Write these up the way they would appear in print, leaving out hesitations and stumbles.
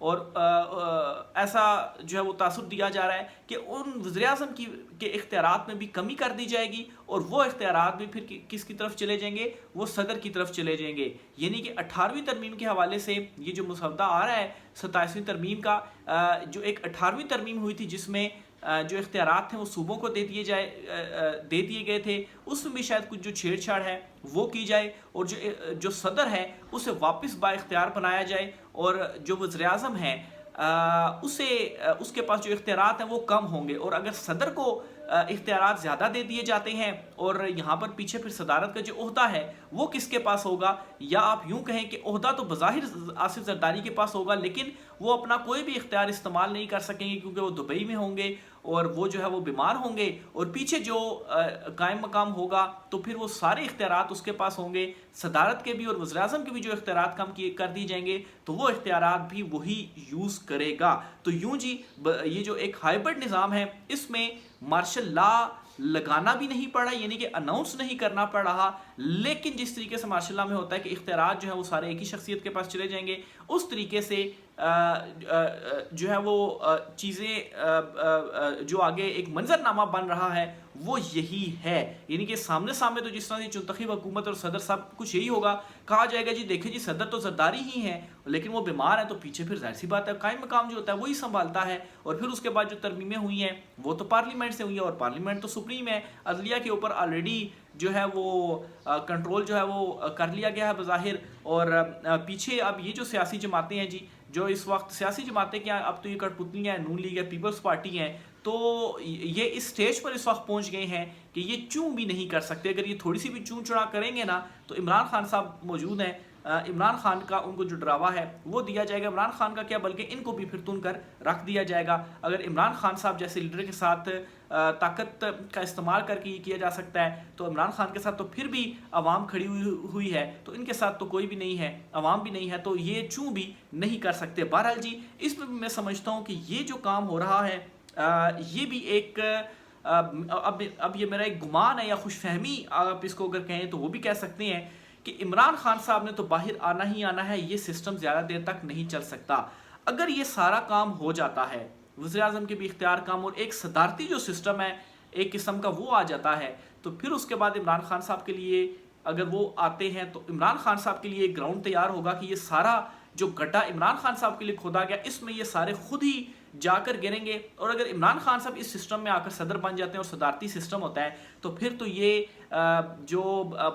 اور ایسا جو ہے وہ تاثر دیا جا رہا ہے کہ ان وزیر اعظم کے اختیارات میں بھی کمی کر دی جائے گی اور وہ اختیارات بھی پھر کس کی طرف چلے جائیں گے؟ وہ صدر کی طرف چلے جائیں گے. یعنی کہ 18ویں ترمیم کے حوالے سے یہ جو مسودہ آ رہا ہے 27ویں ترمیم کا، جو ایک 18ویں ترمیم ہوئی تھی جس میں جو اختیارات تھے وہ صوبوں کو دے دیے گئے تھے، اس میں بھی شاید کچھ جو چھیڑ چھاڑ ہے وہ کی جائے اور جو صدر ہے اسے واپس با اختیار بنایا جائے اور جو وزیر اعظم ہے اس کے پاس جو اختیارات ہیں وہ کم ہوں گے. اور اگر صدر کو اختیارات زیادہ دے دیے جاتے ہیں اور یہاں پر پیچھے پھر صدارت کا جو عہدہ ہے وہ کس کے پاس ہوگا؟ یا آپ یوں کہیں کہ عہدہ تو بظاہر آصف زرداری کے پاس ہوگا لیکن وہ اپنا کوئی بھی اختیار استعمال نہیں کر سکیں گے کیونکہ وہ دبئی میں ہوں گے اور وہ جو ہے وہ بیمار ہوں گے، اور پیچھے جو قائم مقام ہوگا تو پھر وہ سارے اختیارات اس کے پاس ہوں گے، صدارت کے بھی اور وزیر اعظم کے بھی جو اختیارات کم کر دی جائیں گے تو وہ اختیارات بھی وہی یوز کرے گا. تو یوں جی یہ جو ایک ہائبرڈ نظام ہے اس میں مارشل لا لگانا بھی نہیں پڑا، یعنی کہ اناؤنس نہیں کرنا پڑ رہا، لیکن جس طریقے سے مارشل لا میں ہوتا ہے کہ اختیارات جو ہے وہ سارے ایک ہی شخصیت کے پاس چلے جائیں گے، اس طریقے سے جو ہے وہ چیزیں جو آگے ایک منظرنامہ بن رہا ہے وہ یہی ہے. یعنی کہ سامنے تو جس طرح سے منتخب حکومت اور صدر سب کچھ یہی ہوگا، کہا جائے گا جی دیکھیں جی صدر تو زرداری ہی ہیں لیکن وہ بیمار ہیں، تو پیچھے پھر ظاہر سی بات ہے قائم مقام جو ہوتا ہے وہی سنبھالتا ہے. اور پھر اس کے بعد جو ترمیمیں ہوئی ہیں وہ تو پارلیمنٹ سے ہوئی ہیں اور پارلیمنٹ تو سپریم ہے، عدلیہ کے اوپر آلریڈی جو ہے وہ کنٹرول جو ہے وہ کر لیا گیا ہے بظاہر. اور پیچھے اب یہ جو سیاسی جماعتیں ہیں جی، جو اس وقت سیاسی جماعتیں کیا اب تو یہ کٹ پتلی ہیں، نون لیگ ہے، پیپلز پارٹی ہیں، تو یہ اس سٹیج پر اس وقت پہنچ گئے ہیں کہ یہ چوں بھی نہیں کر سکتے. اگر یہ تھوڑی سی بھی چوں چڑا کریں گے نا تو عمران خان صاحب موجود ہیں، عمران خان کا ان کو جو ڈراوا ہے وہ دیا جائے گا. عمران خان کا کیا بلکہ ان کو بھی پھر تن کر رکھ دیا جائے گا. اگر عمران خان صاحب جیسے لیڈر کے ساتھ طاقت کا استعمال کر کے یہ کیا جا سکتا ہے تو عمران خان کے ساتھ تو پھر بھی عوام کھڑی ہوئی ہے، تو ان کے ساتھ تو کوئی بھی نہیں ہے، عوام بھی نہیں ہے، تو یہ چوں بھی نہیں کر سکتے. بہرحال جی اس میں میں سمجھتا ہوں کہ یہ جو کام ہو رہا ہے یہ بھی ایک اب یہ میرا ایک گمان ہے یا خوش فہمی آپ اس کو اگر کہیں تو وہ بھی کہہ سکتے ہیں کہ عمران خان صاحب نے تو باہر آنا ہی آنا ہے، یہ سسٹم زیادہ دیر تک نہیں چل سکتا. اگر یہ سارا کام ہو جاتا ہے، وزیر اعظم کے بھی اختیار کام اور ایک صدارتی جو سسٹم ہے ایک قسم کا وہ آ جاتا ہے، تو پھر اس کے بعد عمران خان صاحب کے لیے اگر وہ آتے ہیں تو عمران خان صاحب کے لیے ایک گراؤنڈ تیار ہوگا کہ یہ سارا جو گڈھا عمران خان صاحب کے لیے کھودا گیا اس میں یہ سارے خود ہی جا کر گریں گے. اور اگر عمران خان صاحب اس سسٹم میں آ کر صدر بن جاتے ہیں اور صدارتی سسٹم ہوتا ہے تو پھر تو یہ جو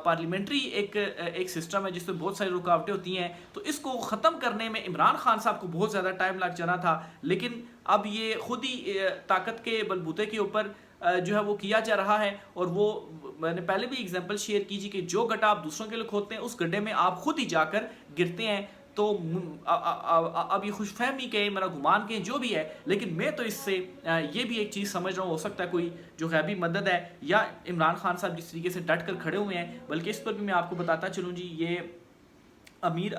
پارلیمنٹری ایک سسٹم ہے جس میں بہت ساری رکاوٹیں ہوتی ہیں تو اس کو ختم کرنے میں عمران خان صاحب کو بہت زیادہ ٹائم لگ جانا تھا، لیکن اب یہ خود ہی طاقت کے بلبوتے کے اوپر جو ہے وہ کیا جا رہا ہے. اور وہ میں نے پہلے بھی اگزامپل شیئر کیجیے کہ جو گڈھا آپ دوسروں کے لیے کھودتے ہیں اس گڈھے میں آپ خود ہی جا کر گرتے ہیں. تو اب یہ خوش فہمی کہیں میرا گمان کہیں جو بھی ہے، لیکن میں تو اس سے یہ بھی ایک چیز سمجھ رہا ہوں، ہو سکتا ہے کوئی جو غیبی مدد ہے یا عمران خان صاحب جس طریقے سے ڈٹ کر کھڑے ہوئے ہیں. بلکہ اس پر بھی میں آپ کو بتاتا چلوں جی، یہ امیر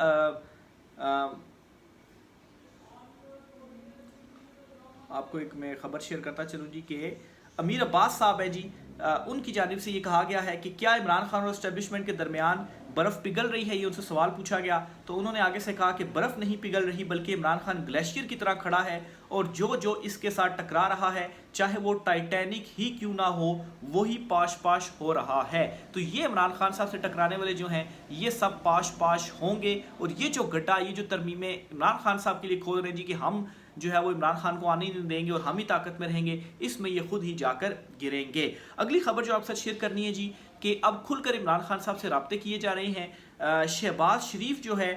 آپ کو ایک میں خبر شیئر کرتا چلوں جی کہ امیر عباس صاحب ہے جی، ان کی جانب سے یہ کہا گیا ہے کہ کیا عمران خان اور اسٹیبلشمنٹ کے درمیان برف پگھل رہی ہے، یہ ان سے سوال پوچھا گیا تو انہوں نے آگے سے کہا کہ برف نہیں پگھل رہی بلکہ عمران خان گلیشیئر کی طرح کھڑا ہے اور جو اس کے ساتھ ٹکرا رہا ہے چاہے وہ ٹائٹینک ہی کیوں نہ ہو وہی پاش پاش ہو رہا ہے. تو یہ عمران خان صاحب سے ٹکرانے والے جو ہیں یہ سب پاش پاش ہوں گے. اور یہ جو گڈھا، یہ جو ترمیمیں عمران خان صاحب کے لیے کھول رہے ہیں جی کہ ہم جو ہے وہ عمران خان کو آنے نہیں دیں گے اور ہم ہی طاقت میں رہیں گے، اس میں یہ خود ہی جا کر گریں گے. اگلی خبر جو آپ ساتھ شیئر کرنی ہے جی کہ اب کھل کر عمران خان صاحب سے رابطے کیے جا رہے ہیں. شہباز شریف جو ہے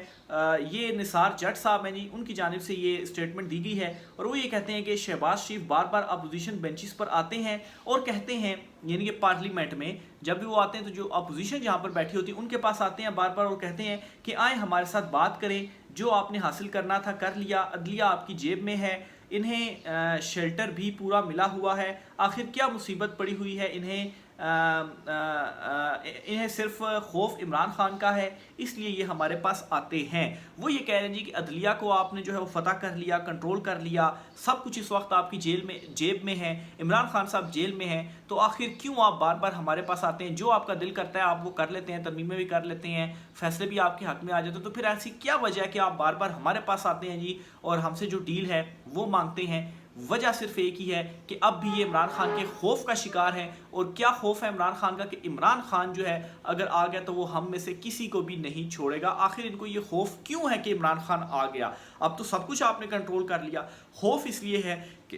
یہ نثار جٹ صاحب ہیں جی، ان کی جانب سے یہ اسٹیٹمنٹ دی گئی ہے اور وہ یہ کہتے ہیں کہ شہباز شریف بار بار اپوزیشن بینچز پر آتے ہیں اور کہتے ہیں، یعنی کہ پارلیمنٹ میں جب بھی وہ آتے ہیں تو جو اپوزیشن جہاں پر بیٹھی ہوتی ہے ان کے پاس آتے ہیں بار بار اور کہتے ہیں کہ آئیں ہمارے ساتھ بات کریں، جو آپ نے حاصل کرنا تھا کر لیا، عدلیہ آپ کی جیب میں ہے، انہیں شیلٹر بھی پورا ملا ہوا ہے، آخر کیا مصیبت پڑی ہوئی ہے انہیں انہیں صرف خوف عمران خان کا ہے اس لیے یہ ہمارے پاس آتے ہیں۔ وہ یہ کہہ رہے ہیں جی کہ عدلیہ کو آپ نے جو ہے وہ فتح کر لیا، کنٹرول کر لیا، سب کچھ اس وقت آپ کی جیب میں ہے، عمران خان صاحب جیل میں ہیں، تو آخر کیوں آپ بار بار ہمارے پاس آتے ہیں؟ جو آپ کا دل کرتا ہے آپ وہ کر لیتے ہیں، ترمیمیں بھی کر لیتے ہیں، فیصلے بھی آپ کے حق میں آ جاتے ہیں، تو پھر ایسی کیا وجہ ہے کہ آپ بار بار ہمارے پاس آتے ہیں جی اور ہم سے جو ڈیل ہے وہ مانگتے ہیں؟ وجہ صرف ایک ہی ہے کہ اب بھی یہ عمران خان کے خوف کا شکار ہیں۔ اور کیا خوف ہے عمران خان کا؟ کہ عمران خان جو ہے اگر آ گیا تو وہ ہم میں سے کسی کو بھی نہیں چھوڑے گا۔ آخر ان کو یہ خوف کیوں ہے کہ عمران خان آ گیا؟ اب تو سب کچھ آپ نے کنٹرول کر لیا۔ خوف اس لیے ہے کہ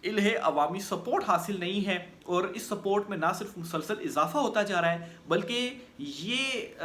انہیں عوامی سپورٹ حاصل نہیں ہے، اور اس سپورٹ میں نہ صرف مسلسل اضافہ ہوتا جا رہا ہے بلکہ یہ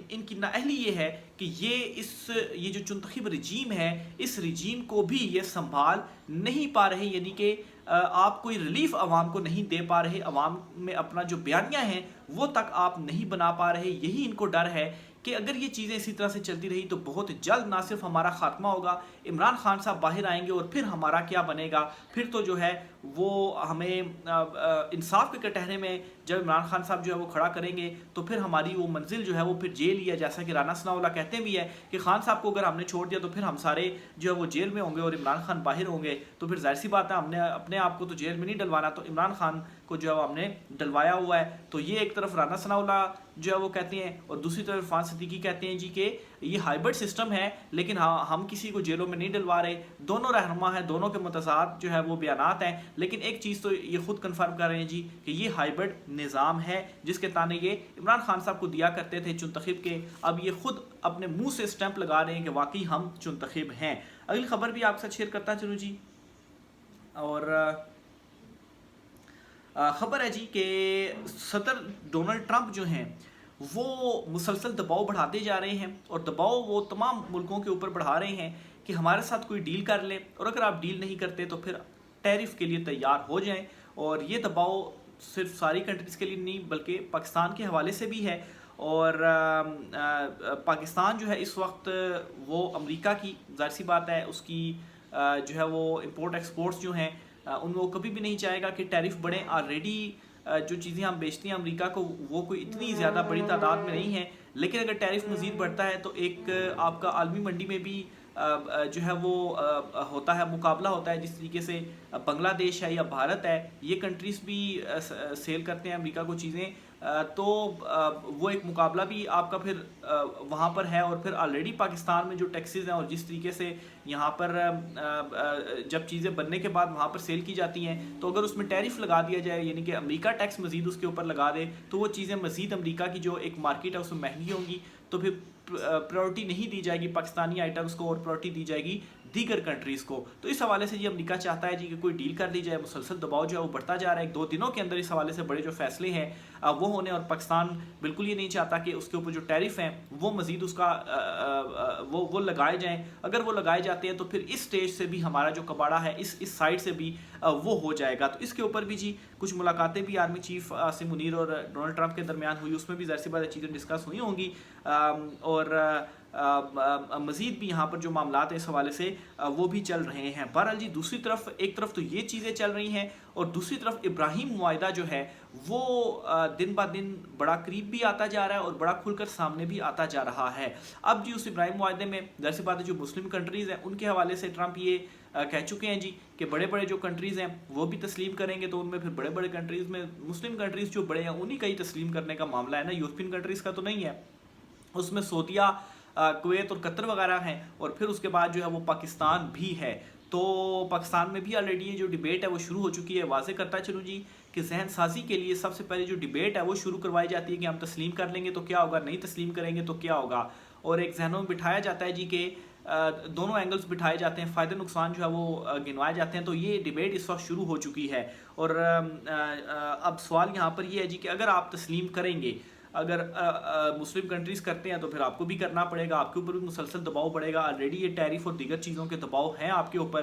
ان کی نااہلی یہ ہے کہ یہ جو چنتخب رجیم ہے اس رجیم کو بھی یہ سنبھال نہیں پا رہے، یعنی کہ آپ کوئی ریلیف عوام کو نہیں دے پا رہے، عوام میں اپنا جو بیانیہ ہیں وہ تک آپ نہیں بنا پا رہے۔ یہی ان کو ڈر ہے کہ اگر یہ چیزیں اسی طرح سے چلتی رہی تو بہت جلد نہ صرف ہمارا خاتمہ ہوگا، عمران خان صاحب باہر آئیں گے اور پھر ہمارا کیا بنے گا؟ پھر تو جو ہے وہ ہمیں انصاف کے کٹہرے میں جب عمران خان صاحب جو ہے وہ کھڑا کریں گے تو پھر ہماری وہ منزل جو ہے وہ پھر جیل ہی ہے، جیسا کہ رانا ثناء اللہ کہتے بھی ہے کہ خان صاحب کو اگر ہم نے چھوڑ دیا تو پھر ہم سارے جو ہے وہ جیل میں ہوں گے اور عمران خان باہر ہوں گے، تو پھر ظاہر سی بات ہے ہم نے اپنے آپ کو تو جیل میں نہیں ڈلوانا، تو عمران خان کو جو ہے ہم نے ڈلوایا ہوا ہے۔ تو یہ ایک طرف رانا ثناء اللہ جو ہے وہ کہتے ہیں اور دوسری طرف عرفان صدیقی کہتے ہیں جی کہ یہ ہائبرڈ سسٹم ہے لیکن ہم کسی کو جیلوں میں نہیں ڈلوا رہے۔ دونوں رہنما ہیں، دونوں کے متضاد جو ہے وہ بیانات ہیں، لیکن ایک چیز تو یہ خود کنفرم کر رہے ہیں جی کہ یہ ہائبرڈ نظام ہے جس کے تانے یہ عمران خان صاحب کو دیا کرتے تھے چنتخب کے، اب یہ خود اپنے منہ سے سٹیمپ لگا رہے ہیں کہ واقعی ہم چنتخب ہیں۔ اگلی خبر بھی آپ کے ساتھ شیئر کرتا چلوں جی، اور خبر ہے جی کہ صدر ڈونلڈ ٹرمپ جو ہیں وہ مسلسل دباؤ بڑھاتے جا رہے ہیں، اور دباؤ وہ تمام ملکوں کے اوپر بڑھا رہے ہیں کہ ہمارے ساتھ کوئی ڈیل کر لے، اور اگر آپ ڈیل نہیں کرتے تو پھر ٹیرف کے لیے تیار ہو جائیں۔ اور یہ دباؤ صرف ساری کنٹریز کے لیے نہیں بلکہ پاکستان کے حوالے سے بھی ہے، اور پاکستان جو ہے اس وقت وہ امریکہ کی ظاہر سی بات ہے اس کی جو ہے وہ امپورٹ ایکسپورٹس جو ہیں ان کو کبھی بھی نہیں چاہے گا کہ ٹیرف بڑھیں۔ آلریڈی جو چیزیں ہم بیچتے ہیں امریکہ کو وہ کوئی اتنی زیادہ بڑی تعداد میں نہیں ہے، لیکن اگر ٹیرف مزید بڑھتا ہے تو ایک آپ کا عالمی منڈی میں بھی جو ہے وہ ہوتا ہے، مقابلہ ہوتا ہے، جس طریقے سے بنگلہ دیش ہے یا بھارت ہے یہ کنٹریز بھی سیل کرتے ہیں امریکہ کو چیزیں، تو وہ ایک مقابلہ بھی آپ کا پھر وہاں پر ہے۔ اور پھر آلریڈی پاکستان میں جو ٹیکسز ہیں اور جس طریقے سے یہاں پر جب چیزیں بننے کے بعد وہاں پر سیل کی جاتی ہیں تو اگر اس میں ٹیرف لگا دیا جائے، یعنی کہ امریکہ ٹیکس مزید اس کے اوپر لگا دے، تو وہ چیزیں مزید امریکہ کی جو ایک مارکیٹ ہے اس میں مہنگی ہوں گی، تو پھر پرائورٹی نہیں دی جائے گی پاکستانی آئٹمز کو اور پرائورٹی دی جائے گی دیگر کنٹریز کو۔ تو اس حوالے سے یہ امریکہ چاہتا ہے جی کہ کوئی ڈیل کر دی جائے، مسلسل دباؤ جو ہے وہ بڑھتا جا رہا ہے، 2 دنوں کے اندر اس حوالے سے بڑے جو فیصلے ہیں وہ ہونے، اور پاکستان بالکل یہ نہیں چاہتا کہ اس کے اوپر جو ٹیرف ہیں وہ مزید اس کا وہ لگائے جائیں۔ اگر وہ لگائے جاتے ہیں تو پھر اس سٹیج سے بھی ہمارا جو کباڑا ہے اس سائڈ سے بھی وہ ہو جائے گا۔ تو اس کے اوپر بھی جی کچھ ملاقاتیں بھی آرمی چیف عاصم منیر اور ڈونلڈ ٹرمپ کے درمیان ہوئی، اس میں بھی ظاہر سی بات چیزیں ڈسکس ہوئی ہوں گی، اور مزید بھی یہاں پر جو معاملات ہیں اس حوالے سے وہ بھی چل رہے ہیں۔ بہرحال جی دوسری طرف ایک طرف تو یہ چیزیں چل رہی ہیں اور دوسری طرف ابراہیم معاہدہ جو ہے وہ دن بہ دن بڑا قریب بھی آتا جا رہا ہے اور بڑا کھل کر سامنے بھی آتا جا رہا ہے۔ اب جی اس ابراہیم معاہدے میں ظاہر سی بات ہے جو مسلم کنٹریز ہیں ان کے حوالے سے ٹرمپ یہ کہہ چکے ہیں جی کہ بڑے بڑے جو کنٹریز ہیں وہ بھی تسلیم کریں گے، تو ان میں پھر بڑے بڑے کنٹریز میں مسلم کنٹریز جو بڑے ہیں انہی کا ہی تسلیم کرنے کا معاملہ ہے نا، یورپین کنٹریز کا تو نہیں ہے۔ اس میں سعودیہ، کویت اور قطر وغیرہ ہیں، اور پھر اس کے بعد جو ہے وہ پاکستان بھی ہے۔ تو پاکستان میں بھی آلریڈی یہ جو ڈیبیٹ ہے وہ شروع ہو چکی ہے۔ واضح کرتا چلوں جی کہ ذہن سازی کے لیے سب سے پہلے جو ڈیبیٹ ہے وہ شروع کروائی جاتی ہے کہ ہم تسلیم کر لیں گے تو کیا ہوگا، نہیں تسلیم کریں گے تو کیا ہوگا، اور ایک ذہنوں میں بٹھایا جاتا ہے جی کہ دونوں اینگلز بٹھائے جاتے ہیں، فائدے نقصان جو ہے وہ گنوائے جاتے ہیں۔ تو یہ ڈیبیٹ اس وقت شروع ہو چکی ہے، اور اب سوال یہاں پر یہ ہے جی کہ اگر آپ تسلیم کریں گے، اگر مسلم کنٹریز کرتے ہیں تو پھر آپ کو بھی کرنا پڑے گا، آپ کے اوپر بھی مسلسل دباؤ پڑے گا، آلریڈی یہ ٹیرف اور دیگر چیزوں کے دباؤ ہیں آپ کے اوپر،